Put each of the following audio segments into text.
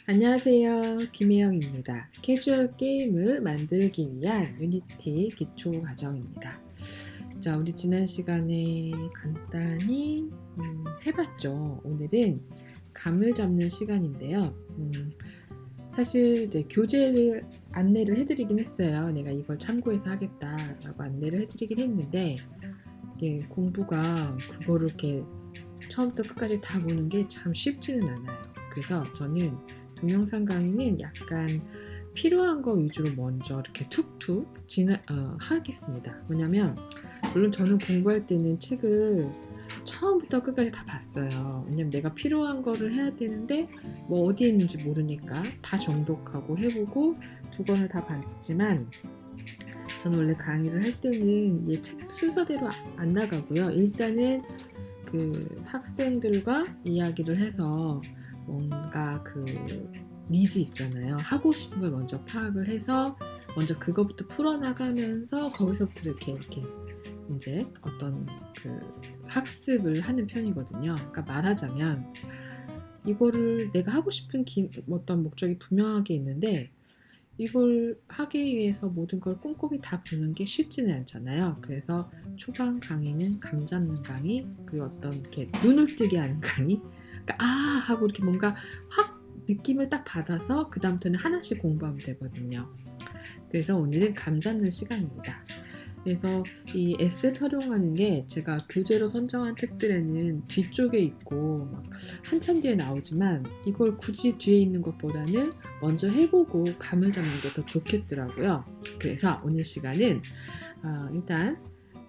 안녕하세요. 김혜영입니다. 캐주얼 게임을 만들기 위한 유니티 기초 과정입니다. 자, 우리 지난 시간에 간단히 해봤죠. 오늘은 감을 잡는 시간인데요. 사실 이제 교재를 안내를 해드리긴 했어요. 내가 이걸 참고해서 하겠다라고 안내를 해드리긴 했는데 이게 공부가 그거를 이렇게 처음부터 끝까지 다 보는 게 참 쉽지는 않아요. 그래서 저는 동영상 강의는 약간 필요한 거 위주로 먼저 이렇게 툭툭 하겠습니다. 왜냐면 물론 저는 공부할 때는 책을 처음부터 끝까지 다 봤어요. 왜냐면 내가 필요한 거를 해야 되는데 뭐 어디에 있는지 모르니까 다 정독하고 해보고 두 권을 다 봤지만 저는 원래 강의를 할 때는 이 책 순서대로 안 나가고요. 일단은 그 학생들과 이야기를 해서 뭔가 그 니즈 있잖아요. 하고 싶은 걸 먼저 파악을 해서 먼저 그것부터 풀어나가면서 거기서부터 이렇게 이제 어떤 그 학습을 하는 편이거든요. 그러니까 말하자면 이거를 내가 하고 싶은 어떤 목적이 분명하게 있는데 이걸 하기 위해서 모든 걸 꼼꼼히 다 보는 게 쉽지는 않잖아요. 그래서 초반 강의는 감 잡는 강의, 그리고 어떤 이렇게 눈을 뜨게 하는 강의, 그러니까 아 하고 이렇게 뭔가 확 느낌을 딱 받아서 그 다음부터는 하나씩 공부하면 되거든요. 그래서 오늘은 감 잡는 시간입니다. 그래서 이 에셋 활용하는 게 제가 교재로 선정한 책들에는 뒤쪽에 있고 막 한참 뒤에 나오지만 이걸 굳이 뒤에 있는 것보다는 먼저 해보고 감을 잡는 게 더 좋겠더라고요. 그래서 오늘 시간은 일단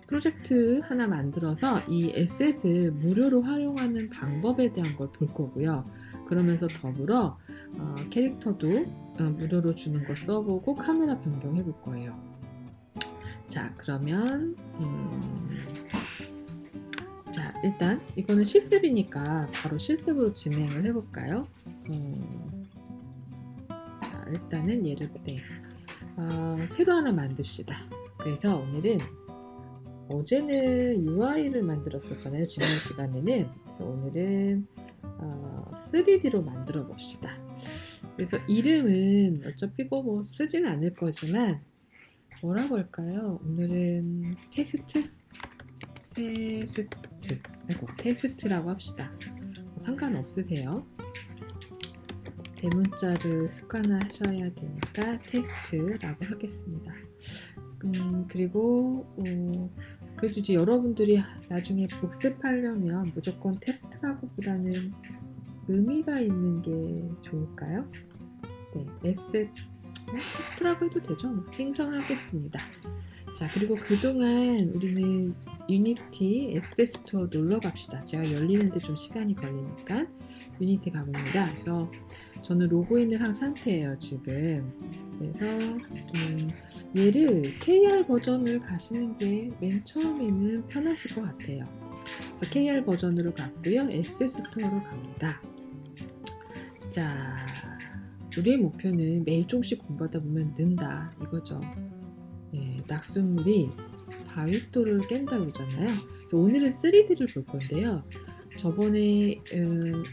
프로젝트 하나 만들어서 이 에셋을 무료로 활용하는 방법에 대한 걸 볼 거고요. 그러면서 더불어 캐릭터도 무료로 주는 거 써보고 카메라 변경해 볼 거예요. 자, 그러면 자, 일단 이거는 실습이니까 바로 실습으로 진행을 해볼까요? 자, 일단은 얘를 새로 하나 만듭시다. 그래서 오늘은 어제는 UI를 만들었었잖아요. 지난 시간에는. 그래서 오늘은 3D로 만들어 봅시다. 그래서 이름은 어차피 이거 뭐 쓰진 않을 거지만 뭐라고 할까요? 오늘은 테스트라고 합시다. 상관없으세요. 대문자를 습관화하셔야 되니까 테스트라고 하겠습니다. 그리고 그래도 이제 여러분들이 나중에 복습하려면 무조건 테스트라고 보다는 의미가 있는 게 좋을까요? 네, 테스트라고 해도 되죠. 생성하겠습니다. 자, 그리고 그동안 우리는 유니티 에셋 스토어 놀러 갑시다. 제가 열리는데 좀 시간이 걸리니까 유니티 가봅니다. 그래서 저는 로그인을 한 상태예요, 지금. 그래서 얘를 KR 버전을 가시는 게 맨 처음에는 편하실 것 같아요. 그래서 KR 버전으로 갔고요. 에셋 스토어로 갑니다. 자, 우리의 목표는 매일 조금씩 공부하다 보면 는다 이거죠. 예, 낙숫물이 바위돌을 깬다 그러잖아요. 그래서 오늘은 3D를 볼 건데요. 저번에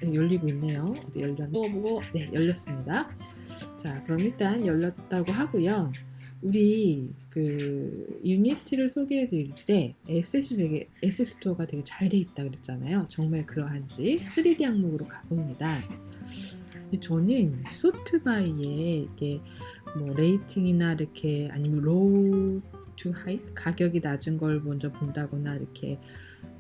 열리고 있네요. 어디 열렸나? 보고 네, 열렸습니다. 자, 그럼 일단 열렸다고 하고요. 우리 그 유니티를 소개해 드릴 때 에셋 스토어가 되게 잘 돼 있다 그랬잖아요. 정말 그러한지 3D 항목으로 가봅니다. 저는 소트바이에 이게 뭐 레이팅이나 이렇게 아니면 로우 투 하이트 가격이 낮은 걸 먼저 본다거나 이렇게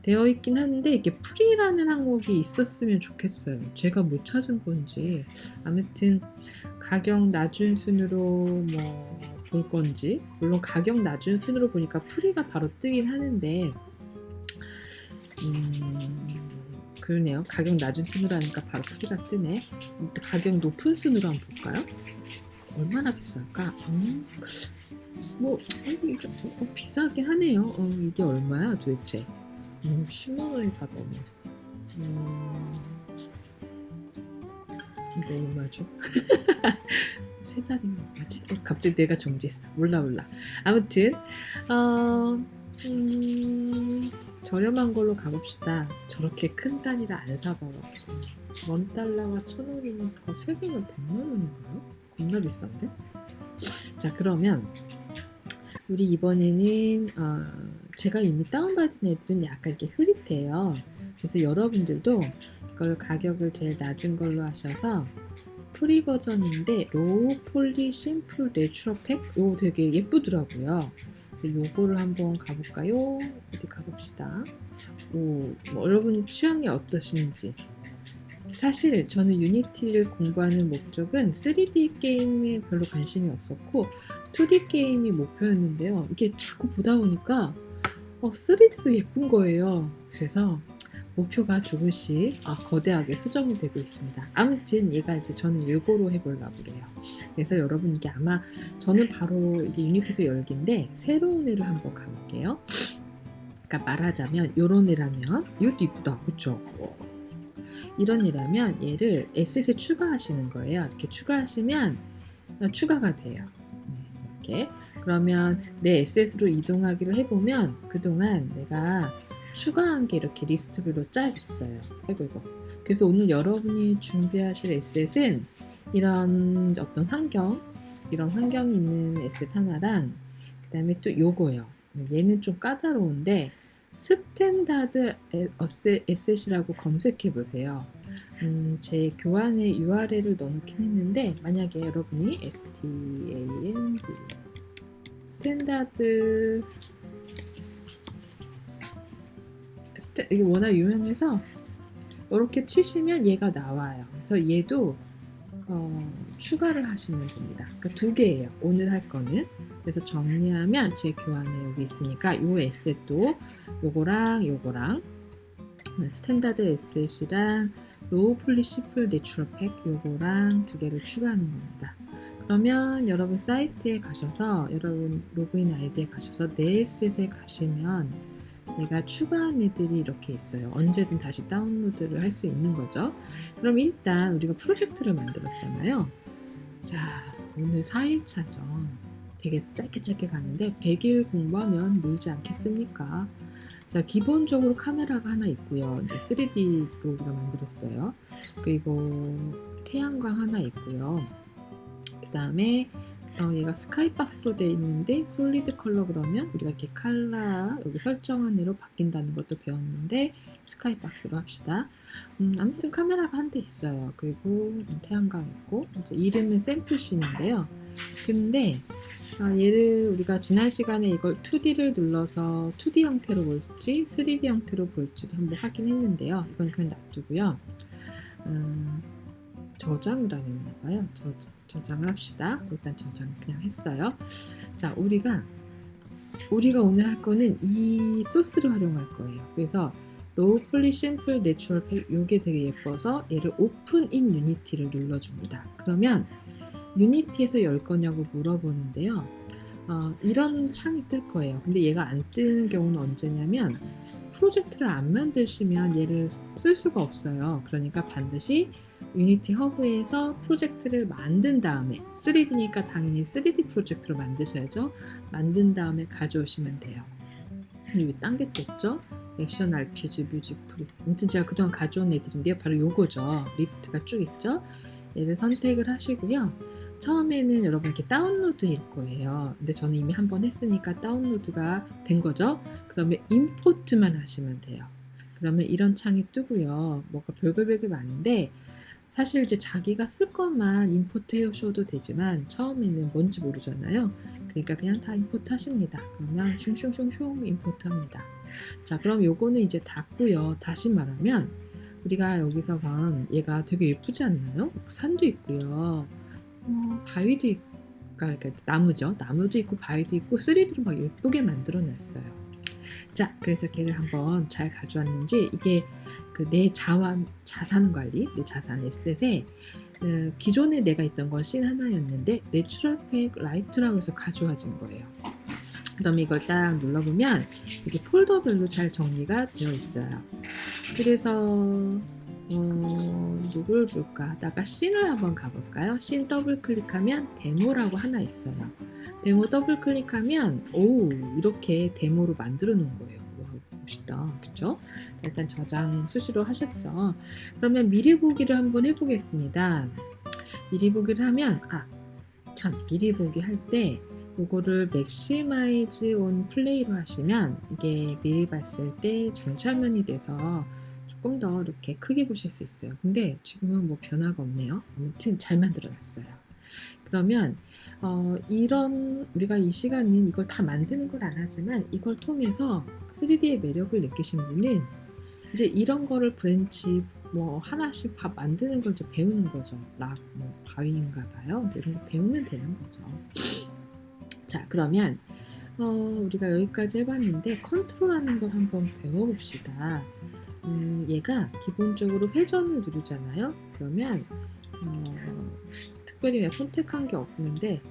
되어 있긴 한데 이게 프리라는 항목이 있었으면 좋겠어요. 제가 못 찾은 건지 아무튼 가격 낮은 순으로 뭐 볼 건지 물론 가격 낮은 순으로 보니까 프리가 바로 뜨긴 하는데 그러네요. 가격 낮은 순으로 하니까 바로 프리가 뜨네. 가격 높은 순으로 한번 볼까요? 얼마나 비쌀까? 뭐 비싸긴 하네요. 이게 얼마야 도대체? 10만 원이 다 넘어. 이게 얼마죠? 세 자리면 얼마지? 갑자기 내가 정지했어. 몰라. 아무튼 저렴한 걸로 가봅시다. 저렇게 큰 단위를 안 사봐가지고. $1가 1,000원이니까 3개면 100만 원인가요? 겁나 비싼데? 자, 그러면 우리 이번에는 제가 이미 다운받은 애들은 약간 이렇게 흐릿해요. 그래서 여러분들도 이걸 가격을 제일 낮은 걸로 하셔서 프리 버전인데 로우 폴리 심플 내추럴 팩 요거 되게 예쁘더라고요. 그래서 요거를 한번 가볼까요? 어디 가봅시다. 뭐 여러분 취향이 어떠신지. 사실 저는 유니티를 공부하는 목적은 3D 게임에 별로 관심이 없었고 2D 게임이 목표였는데요. 이게 자꾸 보다 보니까 3D도 예쁜 거예요. 그래서 목표가 조금씩 거대하게 수정이 되고 있습니다. 아무튼 얘가 이제 저는 요거로 해보려고 그래요. 그래서 여러분 이게 아마 저는 바로 이게 유니티에서 열기인데 새로운 애를 한번 가볼게요. 그러니까 말하자면 요런 애라면 이것도 이쁘다, 그쵸? 이런 애라면 얘를 에셋에 추가하시는 거예요. 이렇게 추가하시면 추가가 돼요. 이렇게 그러면 내 에셋으로 이동하기를 해보면 그동안 내가 추가한 게 이렇게 리스트별로 짜 있어요. 아이고 이거. 그래서 오늘 여러분이 준비하실 에셋은 이런 어떤 환경, 이런 환경이 있는 에셋 하나랑 그 다음에 또 요거요. 얘는 좀 까다로운데 스탠다드 에셋이라고 검색해 보세요. 제 교환의 URL을 넣어놓긴 했는데 만약에 여러분이 STAND 스탠다드 이게 워낙 유명해서 이렇게 치시면 얘가 나와요. 그래서 얘도 추가를 하시면 됩니다. 그러니까 2개예요. 오늘 할 거는. 그래서 정리하면 제 교환에 여기 있으니까 요 에셋도 요거랑 요거랑 스탠다드 에셋이랑 로우 폴리 심플 내추럴 팩 요거랑 2개를 추가하는 겁니다. 그러면 여러분 사이트에 가셔서 여러분 로그인 아이디에 가셔서 내 에셋에 가시면 내가 추가한 애들이 이렇게 있어요. 언제든 다시 다운로드를 할 수 있는 거죠. 그럼 일단 우리가 프로젝트를 만들었잖아요. 자, 오늘 4일차죠. 되게 짧게 가는데 100일 공부하면 늘지 않겠습니까? 자, 기본적으로 카메라가 하나 있고요. 이제 3D로 우리가 만들었어요. 그리고 태양광 하나 있고요. 그 다음에 얘가 스카이박스로 되어 있는데 솔리드 컬러 그러면 우리가 이렇게 컬러 여기 설정한 대로 바뀐다는 것도 배웠는데 스카이박스로 합시다. 아무튼 카메라가 한 대 있어요. 그리고 태양광 있고 이제 이름은 샘플씬인데요. 근데 얘를 우리가 지난 시간에 이걸 2D를 눌러서 2D 형태로 볼지 3D 형태로 볼지도 한번 확인했는데요. 이건 그냥 놔두고요. 저장을 안 했나봐요. 저장을 합시다. 일단 저장 그냥 했어요. 자, 우리가 오늘 할 거는 이 소스를 활용할 거예요. 그래서 로우 폴리 심플 내추럴 팩 요게 되게 예뻐서 얘를 오픈 인 유니티를 눌러줍니다. 그러면 유니티에서 열 거냐고 물어보는데요. 이런 창이 뜰 거예요. 근데 얘가 안 뜨는 경우는 언제냐면 프로젝트를 안 만드시면 얘를 쓸 수가 없어요. 그러니까 반드시 유니티 허브에서 프로젝트를 만든 다음에 3D니까 당연히 3D 프로젝트로 만드셔야죠. 만든 다음에 가져오시면 돼요. 여기 딴 게 또 있죠? 액션 RPG, 뮤직 프리. 아무튼 제가 그동안 가져온 애들인데요. 바로 요거죠. 리스트가 쭉 있죠? 얘를 선택을 하시고요. 처음에는 여러분 이렇게 다운로드일 거예요. 근데 저는 이미 한번 했으니까 다운로드가 된 거죠. 그러면 임포트만 하시면 돼요. 그러면 이런 창이 뜨고요. 뭐가 별걸 많은데 사실 이제 자기가 쓸 것만 임포트 해 오셔도 되지만 처음에는 뭔지 모르잖아요. 그러니까 그냥 다 임포트 하십니다. 그러면 슝슝슝슝 임포트 합니다. 자, 그럼 요거는 이제 닫고요. 다시 말하면 우리가 여기서 본 얘가 되게 예쁘지 않나요? 산도 있고요. 바위도 있고, 그러니까 나무죠. 나무도 있고 바위도 있고 3D로 막 예쁘게 만들어 놨어요. 자, 그래서 걔를 한번 잘 가져왔는지 이게 그 내 자산 관리, 내 자산 에셋에 기존에 내가 있던 건 씬 하나였는데 내추럴 팩 라이트라고 해서 가져와진 거예요. 그럼 이걸 딱 눌러보면 이게 폴더별로 잘 정리가 되어 있어요. 그래서 누구를 볼까 하다가 씬을 한번 가볼까요? 씬 더블 클릭하면 데모라고 하나 있어요. 데모 더블 클릭하면 이렇게 데모로 만들어 놓은 거예요. 멋있다. 그쵸? 일단 저장 수시로 하셨죠? 그러면 미리 보기를 한번 해보겠습니다. 미리 보기를 하면, 미리 보기 할 때 요거를 맥시마이즈 온 플레이로 하시면 이게 미리 봤을 때 전체 화면이 돼서 조금 더 이렇게 크게 보실 수 있어요. 근데 지금은 뭐 변화가 없네요. 아무튼 잘 만들어 놨어요. 그러면 이런 우리가 이 시간은 이걸 다 만드는 걸 안 하지만 이걸 통해서 3D의 매력을 느끼신 분은 이제 이런 거를 브랜치 뭐 하나씩 다 만드는 걸 이제 배우는 거죠. 뭐 바위인가 봐요. 이제 이런 거 배우면 되는 거죠. 자, 그러면 우리가 여기까지 해봤는데 컨트롤하는 걸 한번 배워봅시다. 얘가 기본적으로 회전을 누르잖아요. 그러면 특별히 선택한 게 없는데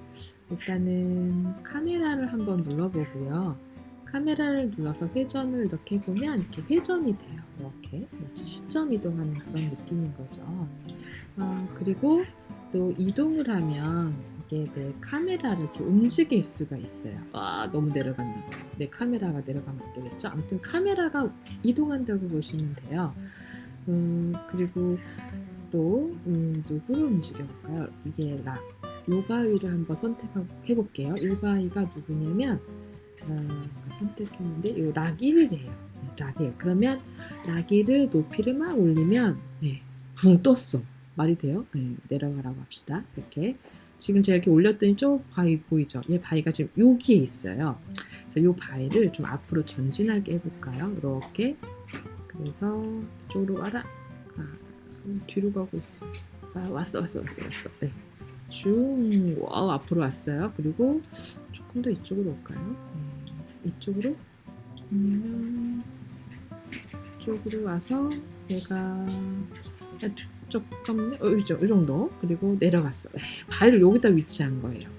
일단은 카메라를 한번 눌러보고요. 카메라를 눌러서 회전을 이렇게 해보면 이렇게 회전이 돼요. 이렇게 마치 시점 이동하는 그런 느낌인 거죠. 그리고 또 이동을 하면 이게 내 카메라를 이렇게 움직일 수가 있어요. 너무 내려간다. 내 카메라가 내려가면 안 되겠죠? 아무튼 카메라가 이동한다고 보시면 돼요. 그리고 또 누구를 움직여볼까요? 이게 요 바위를 한번 선택해 볼게요. 요 바위가 누구냐면 선택했는데 요 락1이래요. 락1. 그러면 락1을 높이를 막 올리면 붕 떴어. 말이 돼요? 내려가라고 합시다. 이렇게 지금 제가 이렇게 올렸더니 저 바위 보이죠? 얘 바위가 지금 여기에 있어요. 그래서 요 바위를 좀 앞으로 전진하게 해볼까요? 이렇게. 그래서 이쪽으로 와라. 뒤로 가고 있어. 왔어. 네. 앞으로 왔어요. 그리고 조금 더 이쪽으로 올까요? 이쪽으로? 아니면 이쪽으로 와서 내가 잠깐만요. 이 정도. 그리고 내려갔어. 바위를 여기다 위치한 거예요.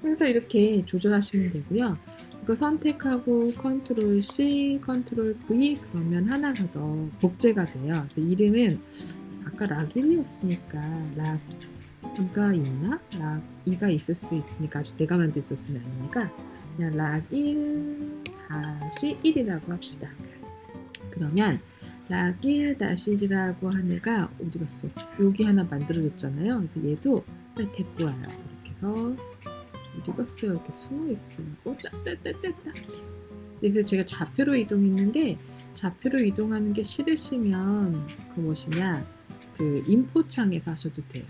그래서 이렇게 조절하시면 되고요. 이거 선택하고 컨트롤 C, 컨트롤 V 그러면 하나가 더 복제가 돼요. 그래서 이름은 아까 락1이었으니까 락 2가 있나? 락 2가 있을 수 있으니까 아직 내가 만들었으면 아니니까 그냥 락 1-1이라고 합시다. 그러면 락 1-1이라고 한 애가 어디 갔어? 여기 하나 만들어졌잖아요. 그래서 얘도 데리고 와요. 이렇게 해서 어디 갔어요? 이렇게 숨어 있어요. 됐다. 그래서 제가 좌표로 이동했는데 좌표로 이동하는 게 싫으시면 그 인포 창에서 하셔도 돼요.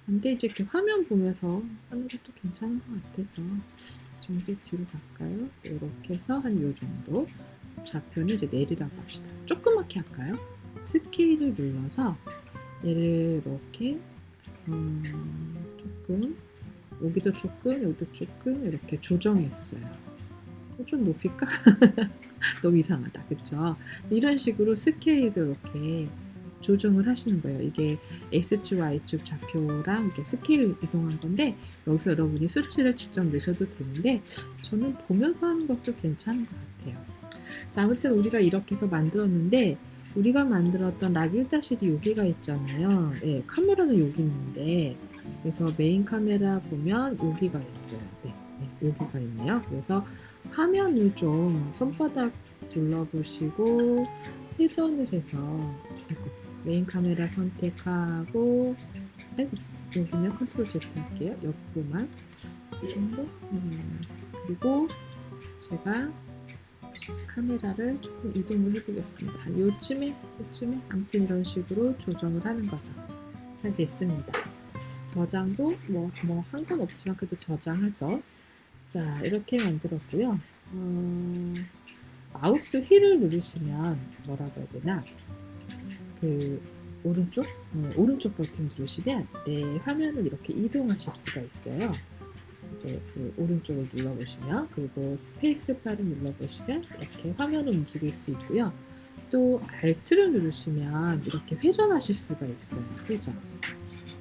근데 이제 이렇게 화면 보면서 하는 것도 괜찮은 것 같아서 좀 뒤로 갈까요? 이렇게 해서 한 요 정도. 좌표는 이제 내리라고 합시다. 조그맣게 할까요? 스케일을 눌러서 얘를 이렇게 조금 여기도 조금 이렇게 조정했어요. 좀 높일까? 너무 이상하다. 그쵸? 이런 식으로 스케일도 이렇게 조정을 하시는 거예요. 이게 X축, Y축 좌표랑 이렇게 스케일 이동한 건데 여기서 여러분이 수치를 직접 넣으셔도 되는데 저는 보면서 하는 것도 괜찮은 것 같아요. 자, 아무튼 우리가 이렇게 해서 만들었는데 우리가 만들었던 락 1-1이 여기가 있잖아요. 카메라는 여기 있는데 그래서 메인 카메라 보면 여기가 있어요. 여기가 있네요. 그래서 화면을 좀 손바닥 눌러보시고 회전을 해서 메인 카메라 선택하고 여기는 컨트롤 Z 할게요. 옆으로만 이 정도? 그리고 제가 카메라를 조금 이동을 해보겠습니다. 한 요쯤에 아무튼 이런 식으로 조정을 하는 거죠. 잘 됐습니다. 저장도 뭐 한 건 없지만 그래도 저장하죠. 자, 이렇게 만들었고요. 마우스 휠을 누르시면 뭐라고 해야 되나? 그 오른쪽 버튼 누르시면 내 화면을 이렇게 이동하실 수가 있어요. 이제 그 오른쪽을 눌러보시면 그리고 스페이스바를 눌러보시면 이렇게 화면을 움직일 수 있고요. 또 Alt를 누르시면 이렇게 회전하실 수가 있어요.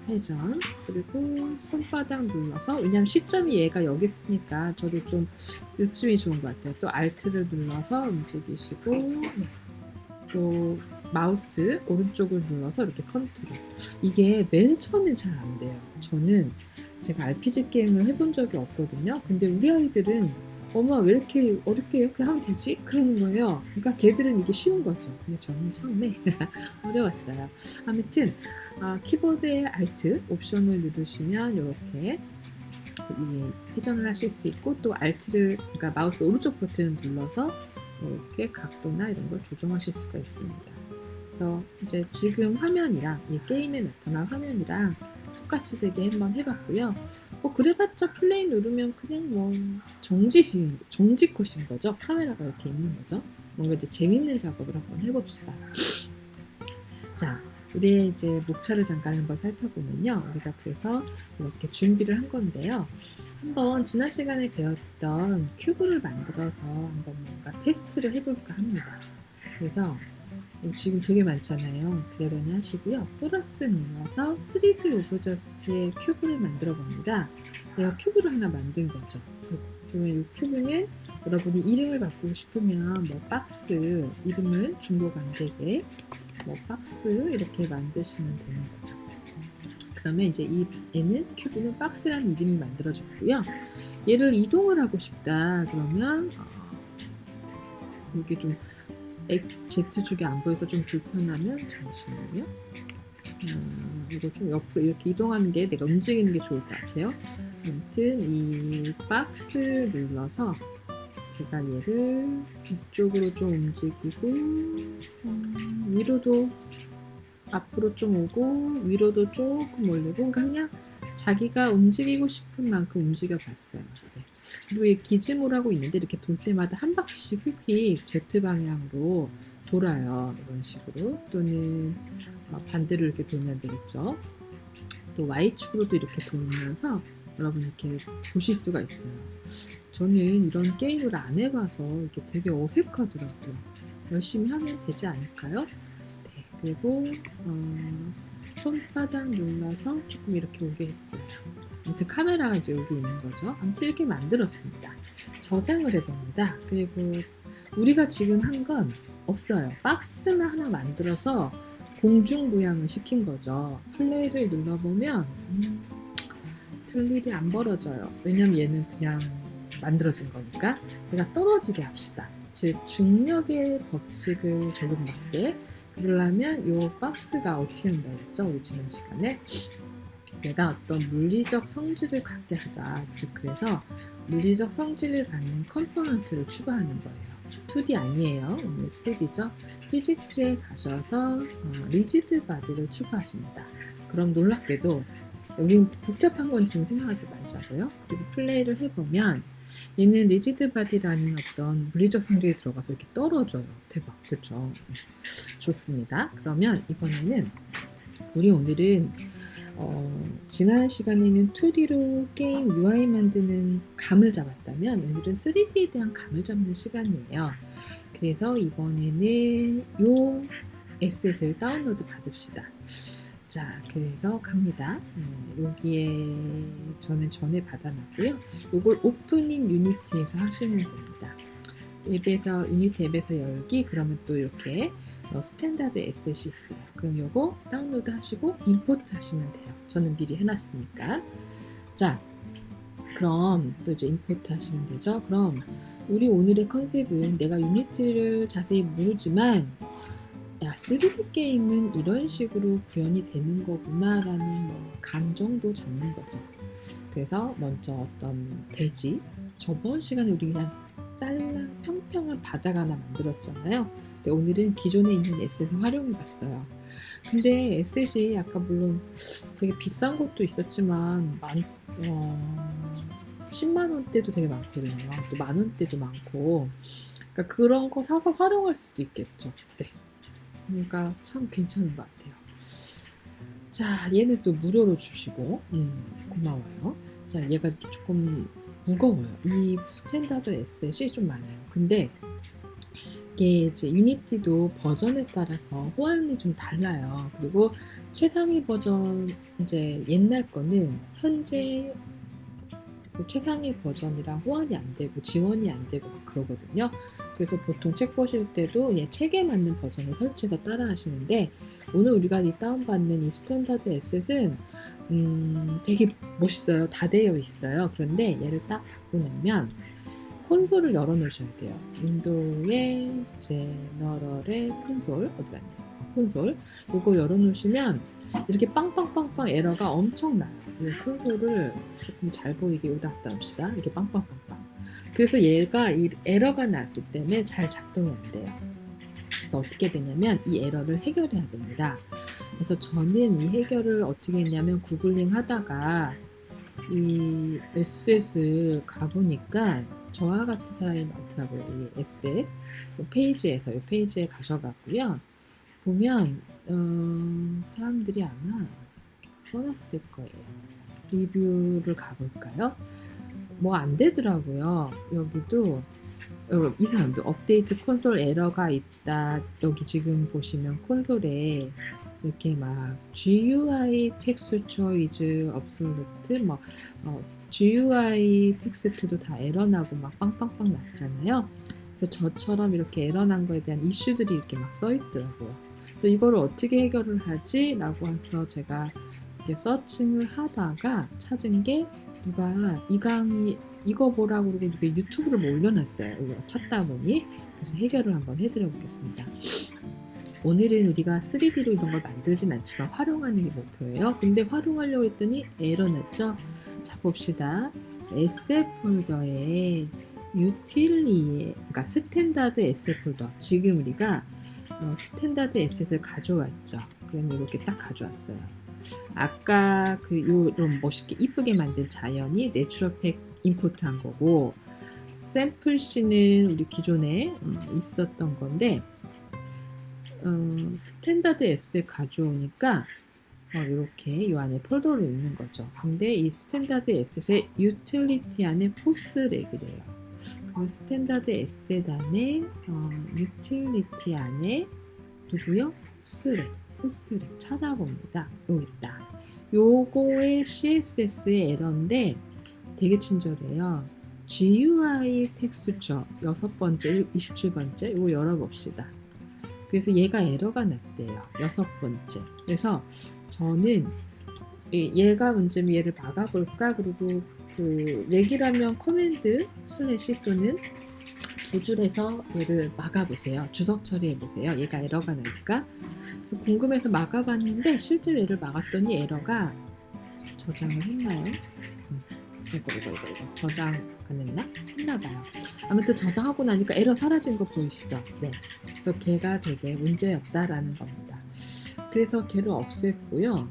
회전 그리고 손바닥 눌러서 왜냐면 시점이 얘가 여기 있으니까 저도 좀 요즘이 좋은 것 같아요. 또 Alt를 눌러서 움직이시고 또 마우스 오른쪽을 눌러서 이렇게 컨트롤. 이게 맨 처음엔 잘 안 돼요. 제가 RPG 게임을 해본 적이 없거든요. 근데 우리 아이들은 엄마 왜 이렇게 어렵게 이렇게 하면 되지? 그러는 거예요. 그러니까 걔들은 이게 쉬운 거죠. 근데 저는 처음에 어려웠어요. 아무튼 키보드의 Alt 옵션을 누르시면 이렇게 이 회전을 하실 수 있고, 또 Alt를, 그러니까 마우스 오른쪽 버튼을 눌러서 이렇게 각도나 이런 걸 조정하실 수가 있습니다. 그래서 이제 지금 화면이랑 이 게임에 나타난 화면이랑 똑같이 되게 한번 해봤고요. 뭐 그래봤자 플레이 누르면 그냥 뭐 정지 컷인 거죠. 카메라가 이렇게 있는 거죠. 뭔가 이제 재밌는 작업을 한번 해봅시다. 자, 우리의 이제 목차를 잠깐 한번 살펴보면요. 우리가 그래서 이렇게 준비를 한 건데요. 한번 지난 시간에 배웠던 큐브를 만들어서 한번 뭔가 테스트를 해볼까 합니다. 그래서 지금 되게 많잖아요. 그러려니 하시고요. 플러스 눌러서 3D 오브젝트의 큐브를 만들어 봅니다. 내가 큐브를 하나 만든 거죠. 그러면 이 큐브는 여러분이 이름을 바꾸고 싶으면 뭐 박스 이름은 중복 안 되게 뭐 박스 이렇게 만드시면 되는 거죠. 그다음에 이제 이 얘는 큐브는 박스라는 이름이 만들어졌고요. 얘를 이동을 하고 싶다 그러면 여기 좀 Z축이 안 보여서 좀 불편하면 잠시만요. 이거 좀 옆으로 이렇게 이동하는 게 내가 움직이는 게 좋을 것 같아요. 아무튼 이 박스 눌러서 제가 얘를 이쪽으로 좀 움직이고 위로도 앞으로 좀 오고 위로도 조금 올리고, 그러니까 그냥 자기가 움직이고 싶은 만큼 움직여 봤어요. 네. 그리고 이 기지모라고 있는데 이렇게 돌 때마다 한 바퀴씩 휙휙 Z 방향으로 돌아요. 이런 식으로. 또는 반대로 이렇게 돌면 되겠죠. 또 Y축으로도 이렇게 돌면서 여러분 이렇게 보실 수가 있어요. 저는 이런 게임을 안 해봐서 이렇게 되게 어색하더라고요. 열심히 하면 되지 않을까요? 네, 그리고 손바닥 눌러서 조금 이렇게 오게 했어요. 아무튼 카메라가 이제 여기 있는 거죠. 아무튼 이렇게 만들었습니다. 저장을 해봅니다. 그리고 우리가 지금 한 건 없어요. 박스나 하나 만들어서 공중부양을 시킨 거죠. 플레이를 눌러보면 별일이 안 벌어져요. 왜냐면 얘는 그냥 만들어진 거니까. 내가 떨어지게 합시다. 즉 중력의 법칙을 적용받게. 그러려면 이 박스가 어떻게 한다고 했죠? 우리 지난 시간에 얘가 어떤 물리적 성질을 갖게 하자. 즉 그래서 물리적 성질을 갖는 컴포넌트를 추가하는 거예요. 2D 아니에요. 오늘 3D죠. 피직스에 가셔서 리지드 바디를 추가하십니다. 그럼 놀랍게도 우린 복잡한 건 지금 생각하지 말자고요. 그리고 플레이를 해보면 얘는 리지드 바디라는 어떤 물리적 성질이 들어가서 이렇게 떨어져요. 대박, 그렇죠? 좋습니다. 그러면 이번에는 우리 오늘은 지난 시간에는 2D로 게임 UI 만드는 감을 잡았다면 오늘은 3D에 대한 감을 잡는 시간이에요. 그래서 이번에는 요 에셋을 다운로드 받읍시다. 자, 그래서 갑니다. 여기에 저는 전에 받아놨고요. 이걸 오픈인 유니티에서 하시면 됩니다. 앱에서 유니티 앱에서 열기, 그러면 또 이렇게 스탠다드 에셋이 있어요. 그럼 요거 다운로드 하시고 임포트 하시면 돼요. 저는 미리 해놨으니까. 자, 그럼 또 이제 임포트 하시면 되죠. 그럼 우리 오늘의 컨셉은 내가 유니티를 자세히 모르지만 야, 3D 게임은 이런 식으로 구현이 되는 거구나 라는 감 정도 잡는 거죠. 그래서 먼저 어떤 대지, 저번 시간에 우리 그냥 딸랑 평평한 바다가 하나 만들었잖아요. 근데 오늘은 기존에 있는 에셋을 활용해 봤어요. 근데 에셋이 아까 물론 되게 비싼 것도 있었지만 10만원대도 되게 많거든요. 또 만원대도 많고, 그러니까 그런 거 사서 활용할 수도 있겠죠. 네. 그러니까 참 괜찮은 것 같아요. 자, 얘는 또 무료로 주시고 고마워요. 자, 얘가 이렇게 조금 무거워요. 이 스탠다드 에셋이 좀 많아요. 근데 이게 이제 유니티도 버전에 따라서 호환이 좀 달라요. 그리고 최상위 버전, 이제 옛날 거는 현재 그 최상위 버전이랑 호환이 안 되고 지원이 안 되고 막 그러거든요. 그래서 보통 책 보실 때도 책에 맞는 버전을 설치해서 따라 하시는데, 오늘 우리가 이 다운받는 이 스탠다드 에셋은 되게 멋있어요. 다 되어 있어요. 그런데 얘를 딱 받고 나면 콘솔을 열어 놓으셔야 돼요. 윈도우의 제너럴의 콘솔 어디 갔냐? 콘솔 요거 열어 놓으시면 이렇게 빵빵빵빵 에러가 엄청 나요. 이 콘솔을 조금 잘 보이게 여기다 갖다 놓읍시다. 이렇게 빵빵빵빵. 그래서 얘가 이 에러가 났기 때문에 잘 작동이 안 돼요. 그래서 어떻게 되냐면 이 에러를 해결해야 됩니다. 그래서 저는 이 해결을 어떻게 했냐면 구글링 하다가 이 에셋을 가보니까 저와 같은 사람이 많더라고요. 이 에셋 이 페이지에 가셔가고요. 보면 사람들이 아마 써놨을 거예요. 리뷰를 가볼까요? 뭐 안 되더라고요. 여기도 이 사람도 업데이트 콘솔 에러가 있다. 여기 지금 보시면 콘솔에 이렇게 막 GUI 텍스처 이즈 업솔루트 뭐 GUI 텍스트도 다 에러 나고 막 빵빵빵 났잖아요. 그래서 저처럼 이렇게 에러 난 거에 대한 이슈들이 이렇게 막 써 있더라고요. 그래서 이거를 어떻게 해결을 하지? 라고 해서 제가 이렇게 서칭을 하다가 찾은 게 누가 이 강의 이거 보라고 그러고 이렇게 유튜브를 뭐 올려놨어요. 이거 찾다 보니 그래서 해결을 한번 해드려 보겠습니다. 오늘은 우리가 3D로 이런 걸 만들진 않지만 활용하는 게 목표예요. 근데 활용하려고 했더니 에러 났죠? 자 봅시다. 에셋 폴더에 유틸리에 그러니까 스탠다드 에셋 폴더 지금 우리가 스탠다드 에셋을 가져왔죠. 그럼 이렇게 딱 가져왔어요. 아까 요런 멋있게 이쁘게 만든 자연이 내추럴 팩 임포트 한 거고 샘플 C는 우리 기존에 있었던 건데 스탠다드 S에 가져오니까 이렇게 이 안에 폴더로 있는 거죠. 근데 이 스탠다드 S의 유틸리티 안에 포스렉이래요. 그 스탠다드 에셋 안에 유틸리티 안에 누구요? 포스렉 찾아봅니다. 여기 있다. 요거의 CSS의 에러인데 되게 친절해요. GUI 텍스처 6번째, 27번째 이거 열어봅시다. 그래서 얘가 에러가 났대요. 6번째. 그래서 저는 얘가 문제면 얘를 막아볼까? 그리고 렉이라면 커맨드 슬래시 또는 두 줄에서 얘를 막아보세요. 주석 처리해보세요. 얘가 에러가 나니까. 그래서 궁금해서 막아봤는데 실제로 얘를 막았더니 에러가 저장을 했나요? 이거 저장 안 했나? 했나봐요. 아무튼 저장하고 나니까 에러 사라진 거 보이시죠? 네. 그래서 걔가 되게 문제였다라는 겁니다. 그래서 걔를 없앴고요.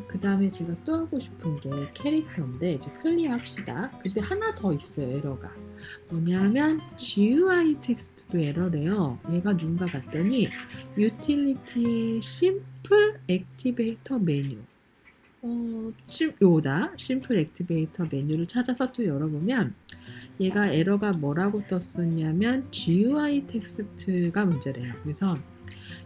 그 다음에 제가 또 하고 싶은 게 캐릭터인데 이제 클리어 합시다. 근데 하나 더 있어요. 에러가 뭐냐면 GUI 텍스트도 에러래요. 얘가 누군가 봤더니 유틸리티 심플 액티베이터 메뉴 요다 심플 액티베이터 메뉴를 찾아서 또 열어보면 얘가 에러가 뭐라고 떴었냐면 GUI 텍스트가 문제래요. 그래서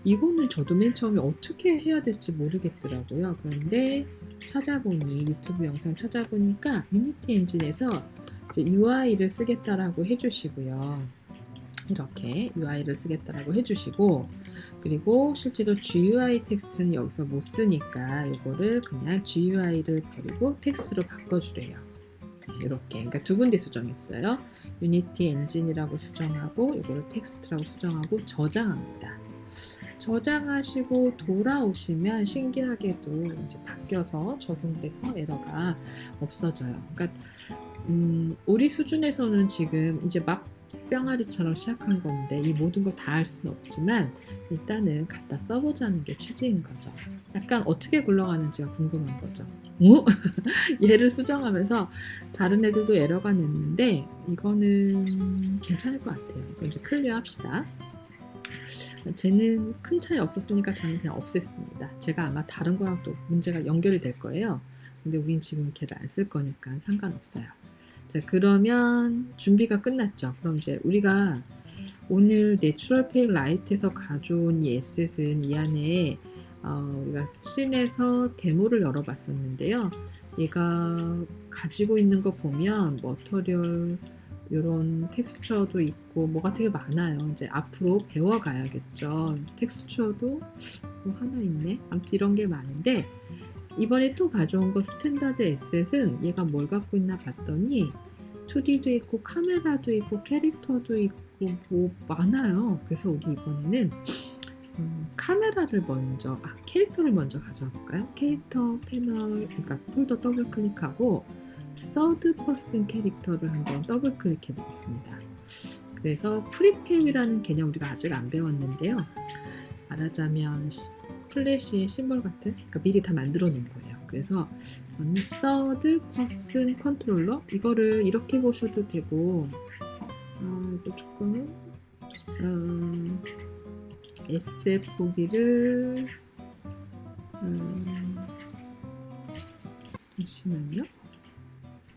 이거는 저도 맨 처음에 어떻게 해야 될지 모르겠더라고요. 그런데 찾아보니 유튜브 영상 찾아보니까 유니티 엔진에서 이제 UI를 쓰겠다라고 해주시고요. 이렇게 UI를 쓰겠다라고 해주시고 그리고 실제로 GUI 텍스트는 여기서 못 쓰니까 이거를 그냥 GUI를 버리고 텍스트로 바꿔주래요. 이렇게 그러니까 두 군데 수정했어요. 유니티 엔진이라고 수정하고 이거를 텍스트라고 수정하고 저장합니다. 저장하시고 돌아오시면 신기하게도 이제 바뀌어서 적용돼서 에러가 없어져요. 그러니까 우리 수준에서는 지금 이제 막 뿅아리처럼 시작한 건데 이 모든 걸 다 할 수는 없지만 일단은 갖다 써보자는 게 취지인 거죠. 약간 어떻게 굴러가는지가 궁금한 거죠. 얘를 수정하면서 다른 애들도 에러가 냈는데 이거는 괜찮을 것 같아요. 이거 이제 클리어 합시다. 쟤는 큰 차이 없었으니까 저는 그냥 없앴습니다. 제가 아마 다른 거랑 또 문제가 연결이 될 거예요. 근데 우린 지금 걔를 안 쓸 거니까 상관없어요. 자, 그러면 준비가 끝났죠. 그럼 이제 우리가 오늘 내추럴 페일 라이트에서 가져온 이 에셋은 이 안에 우리가 씬에서 데모를 열어봤었는데요. 얘가 가지고 있는 거 보면 머터리얼 이런 텍스처도 있고 뭐가 되게 많아요. 이제 앞으로 배워가야겠죠. 텍스처도 뭐 하나 있네. 아무튼 이런 게 많은데 이번에 또 가져온 거 스탠다드 에셋은 얘가 뭘 갖고 있나 봤더니 2D도 있고 카메라도 있고 캐릭터도 있고 뭐 많아요. 그래서 우리 이번에는 카메라를 먼저 캐릭터를 먼저 가져와 볼까요? 캐릭터 패널, 그러니까 폴더 더블 클릭하고 서드 퍼슨 캐릭터를 한번 더블 클릭해 보겠습니다. 그래서 프리팹이라는 개념 우리가 아직 안 배웠는데요. 말하자면 플래시의 심벌 같은, 그러니까 미리 다 만들어 놓은 거예요. 그래서 저는 서드 퍼슨 컨트롤러, 이거를 이렇게 보셔도 되고, 또 조금 SF 보기를 잠시만요.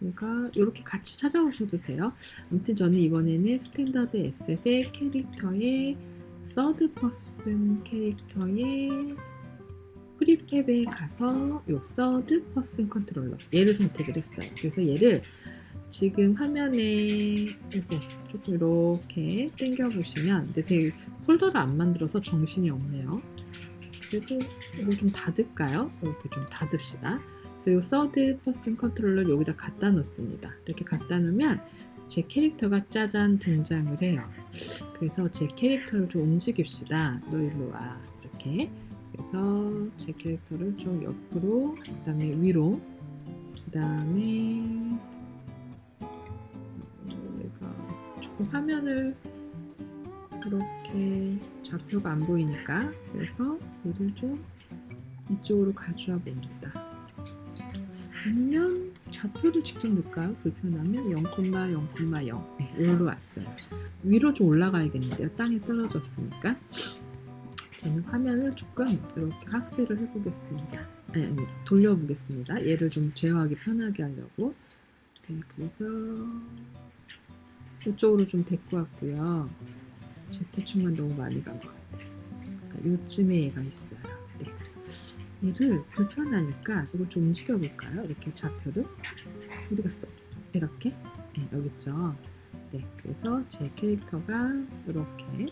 얘가 이렇게 같이 찾아오셔도 돼요. 아무튼 저는 이번에는 스탠다드 에셋의 캐릭터의 서드 퍼슨 캐릭터의 프리팹에 가서 요 서드 퍼슨 컨트롤러 얘를 선택을 했어요. 그래서 얘를 지금 화면에 조금 이렇게 당겨 보시면, 근데 되게 폴더를 안 만들어서 정신이 없네요. 그래도 이거 좀 닫을까요? 이렇게 좀 닫읍시다. 그래서 이 서드 퍼슨 컨트롤러를 여기다 갖다 놓습니다. 이렇게 갖다 놓으면 제 캐릭터가 짜잔 등장을 해요. 그래서 제 캐릭터를 좀 움직입시다. 너 일로 와. 이렇게. 그래서 제 캐릭터를 좀 옆으로, 그 다음에 위로, 그 다음에 내가 조금 화면을 이렇게 좌표가 안 보이니까, 그래서 얘를 좀 이쪽으로 가져와 봅니다. 아니면 좌표를 직접 넣을까요? 불편하면 0,0,0 네, 여기로 왔어요. 위로 좀 올라가야겠는데요. 땅에 떨어졌으니까. 저는 화면을 조금 이렇게 확대를 해보겠습니다. 아니, 돌려보겠습니다. 얘를 좀 제어하기 편하게 하려고. 네, 그래서 이쪽으로 좀 데리고 왔고요. Z축만 너무 많이 간 것 같아요. 자, 요쯤에 얘가 있어요. 네. 얘를 불편하니까 이걸 좀 움직여 볼까요? 이렇게 좌표를. 어디 갔어? 이렇게? 네, 여기 있죠. 네, 그래서 제 캐릭터가 이렇게,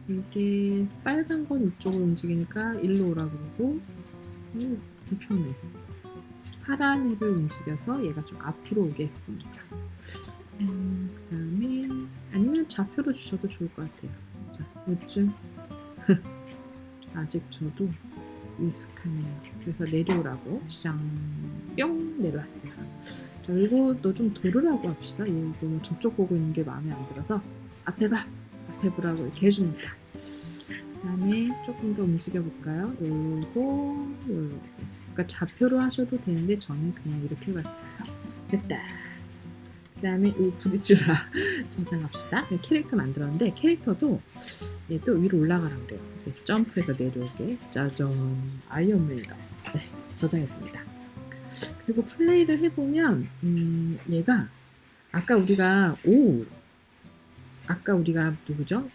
이게 빨간 건 이쪽으로 움직이니까 일로 오라고 그러고, 불편해. 파란 애를 움직여서 얘가 좀 앞으로 오게 했습니다. 그 다음에 아니면 좌표로 주셔도 좋을 것 같아요. 자, 요즘 아직 저도 미숙하네요. 그래서 내려오라고 뿅 내려왔어요. 자, 그리고 너 좀 돌으라고 합시다. 얘 너무 저쪽 보고 있는 게 마음에 안 들어서 앞에 봐, 앞에 보라고 이렇게 해줍니다. 그 다음에 조금 더 움직여 볼까요? 요거. 그러니까 좌표로 하셔도 되는데 저는 그냥 이렇게 해봤어요. 됐다. 그 다음에 부딪히라 저장합시다. 캐릭터 만들었는데, 캐릭터도 얘도 위로 올라가라 그래요. 점프해서 내려오게. 짜잔, 아이언맨이다. 네, 저장했습니다. 그리고 플레이를 해보면 얘가 아까 우리가 누구죠?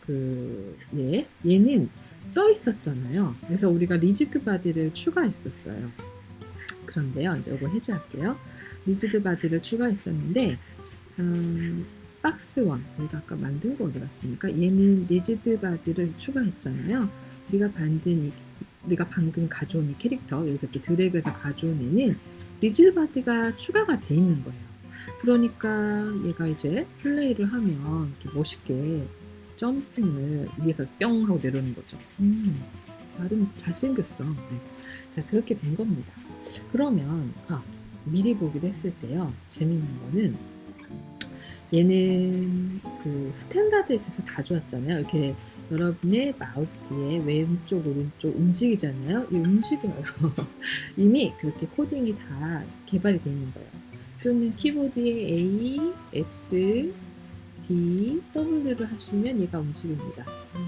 얘는 떠 있었잖아요. 그래서 우리가 리지드 바디를 추가했었어요. 그런데요, 이제 이걸 해제할게요. 리지드 바디를 추가했었는데, 박스 1, 우리가 아까 만든 거 어디 갔습니까? 얘는 리지드 바디를 추가했잖아요. 우리가 방금 가져온 이 캐릭터, 여기서 이렇게 드래그해서 가져온 애는 리지드 바디가 추가가 돼 있는 거예요. 그러니까 얘가 이제 플레이를 하면 이렇게 멋있게 점핑을 위에서 뿅 하고 내려오는 거죠. 나름 잘생겼어. 네. 자, 그렇게 된 겁니다. 그러면 미리 보기를 했을 때요, 재밌는 거는 얘는 그 스탠다드에서 가져왔잖아요. 이렇게 여러분의 마우스의 왼쪽 오른쪽 움직이잖아요. 이 움직여요. 이미 그렇게 코딩이 다 개발이 되어 있는 거예요. 그러면 키보드에 A, S, D, W를 하시면 얘가 움직입니다.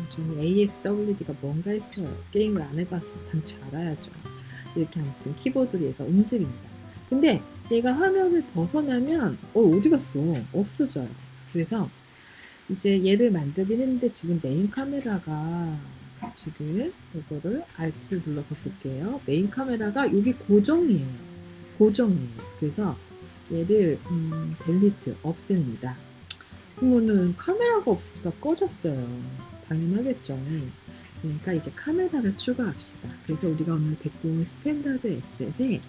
저는 A, S, W, D가 뭔가 했어요. 게임을 안 해봐서 당연히 알아야죠. 이렇게 아무튼 키보드로 얘가 움직입니다. 근데 얘가 화면을 벗어나면 어디 갔어? 없어져요. 그래서 이제 얘를 만들긴 했는데 지금 메인 카메라가, 지금 이거를 Alt를 눌러서 볼게요. 메인 카메라가 여기 고정이에요. 그래서 얘를 델리트, 없앱니다. 그러면은 카메라가 없으니까 꺼졌어요. 당연하겠죠. 그러니까 이제 카메라를 추가합시다. 그래서 우리가 오늘 데리고 온 스탠다드 에셋에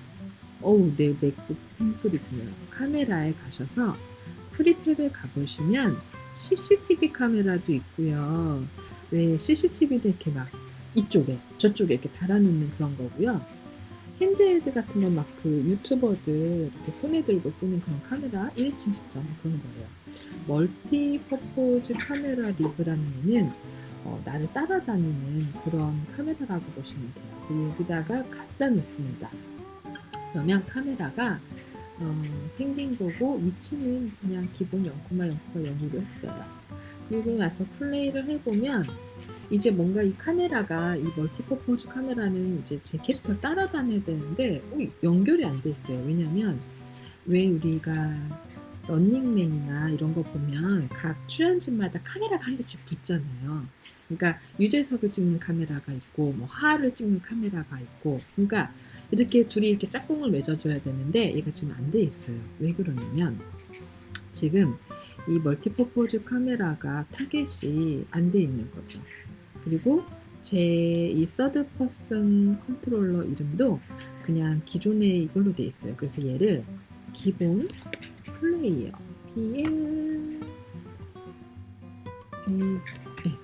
내 맥북 펜 소리 들려요. 카메라에 가셔서 프리탭에 가보시면 CCTV 카메라도 있고요. 왜 CCTV도 이렇게 막 이쪽에 저쪽에 이렇게 달아놓는 그런 거고요. 핸드헬드 같은 건 막 그 유튜버들 이렇게 손에 들고 뜨는 그런 카메라 1인칭 시점 그런 거예요. 멀티퍼포즈 카메라 리브라는 애는 나를 따라다니는 그런 카메라라고 보시면 돼요. 그래서 여기다가 갖다 놓습니다. 그러면 카메라가 생긴 거고 위치는 그냥 기본 0,0,0으로 했어요. 그리고 나서 플레이를 해보면 이제 뭔가 이 카메라가 이 멀티퍼포즈 카메라는 이제 제 캐릭터를 따라다녀야 되는데 연결이 안 돼 있어요. 왜냐면 왜 우리가 런닝맨이나 이런 거 보면 각 출연진마다 카메라가 한 대씩 붙잖아요. 그러니까 유재석을 찍는 카메라가 있고 뭐 하하를 찍는 카메라가 있고 그러니까 이렇게 둘이 이렇게 짝꿍을 맺어줘야 되는데 얘가 지금 안 돼 있어요. 왜 그러냐면 지금 이 멀티퍼포즈 카메라가 타겟이 안 돼 있는 거죠. 그리고 제 이 서드 퍼슨 컨트롤러 이름도 그냥 기존에 이걸로 돼 있어요. 그래서 얘를 기본 플레이어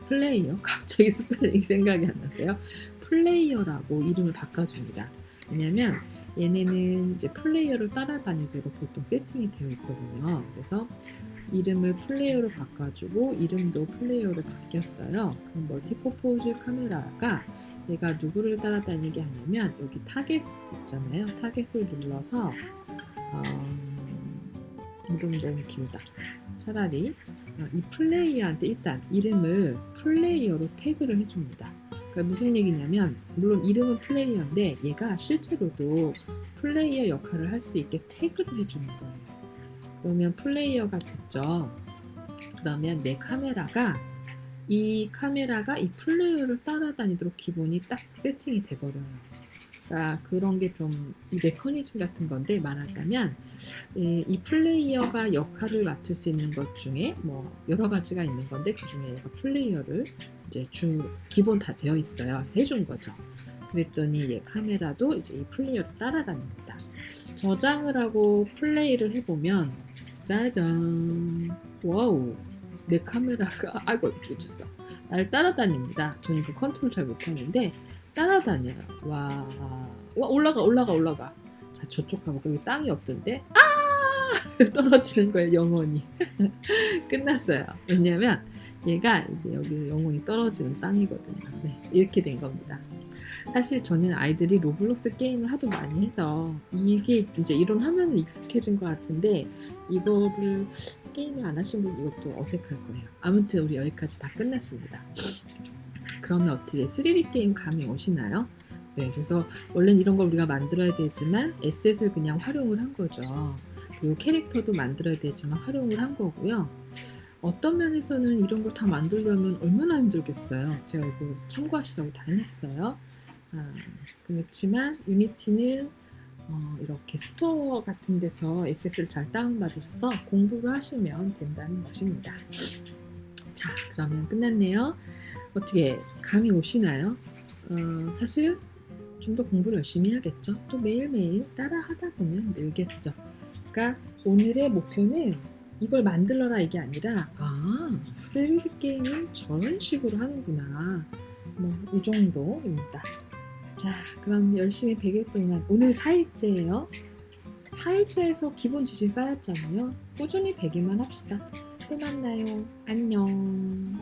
플레이어 갑자기 스펠링이 생각이 안 났어요. 플레이어라고 이름을 바꿔줍니다. 왜냐면 얘네는 이제 플레이어를 따라다니도록 보통 세팅이 되어 있거든요. 그래서 이름을 플레이어로 바꿔주고 이름도 플레이어로 바뀌었어요. 그럼 멀티퍼포즈 카메라가 얘가 누구를 따라다니게 하냐면 여기 타겟 있잖아요. 타겟을 눌러서 이름 너무 길다. 차라리 이 플레이어한테 일단 이름을 플레이어로 태그를 해줍니다. 그러니까 무슨 얘기냐면 물론 이름은 플레이어인데 얘가 실제로도 플레이어 역할을 할 수 있게 태그를 해주는 거예요. 그러면 플레이어가 듣죠. 그러면 내 카메라가 이 플레이어를 따라다니도록 기본이 딱 세팅이 돼버려요. 그러니까 그런 게 좀 이 메커니즘 같은 건데 말하자면 이 플레이어가 역할을 맡을 수 있는 것 중에 뭐 여러 가지가 있는 건데 그 중에 얘가 플레이어를 이제 기본 다 되어 있어요. 해준 거죠. 그랬더니 얘 카메라도 이제 이 플레이어를 따라다닙니다. 저장을 하고 플레이를 해보면 짜잔 와우 내 카메라가 아이고 놓쳤어 날 따라다닙니다. 저는 그 컨트롤 잘 못하는데 따라다녀요. 와 올라가 자 저쪽 가볼까 여기 땅이 없던데 떨어지는 거예요. 영원히 끝났어요. 왜냐면 얘가 여기 영원히 떨어지는 땅이거든요. 네, 이렇게 된 겁니다. 사실 저는 아이들이 로블록스 게임을 하도 많이 해서 이게 이제 이런 화면은 익숙해진 것 같은데 이거를 게임을 안 하신 분 이것도 어색할 거예요. 아무튼 우리 여기까지 다 끝났습니다. 그러면 어떻게 3D 게임 감이 오시나요? 네, 그래서 원래는 이런 걸 우리가 만들어야 되지만 에셋을 그냥 활용을 한 거죠. 그리고 캐릭터도 만들어야 되지만 활용을 한 거고요. 어떤 면에서는 이런 거 다 만들려면 얼마나 힘들겠어요. 제가 이거 참고하시라고 다 해놨어요. 그렇지만 유니티는 이렇게 스토어 같은 데서 에셋을 잘 다운받으셔서 공부를 하시면 된다는 것입니다. 자, 그러면 끝났네요. 어떻게 감이 오시나요? 사실 좀 더 공부를 열심히 해야겠죠. 또 매일매일 따라 하다 보면 늘겠죠. 그러니까 오늘의 목표는 이걸 만들어라 이게 아니라 3D 게임은 저런 식으로 하는구나 뭐 이 정도입니다. 자 그럼 열심히 100일 동안 오늘 4일째예요. 4일째에서 기본 지식 쌓였잖아요. 꾸준히 100일만 합시다. 또 만나요. 안녕.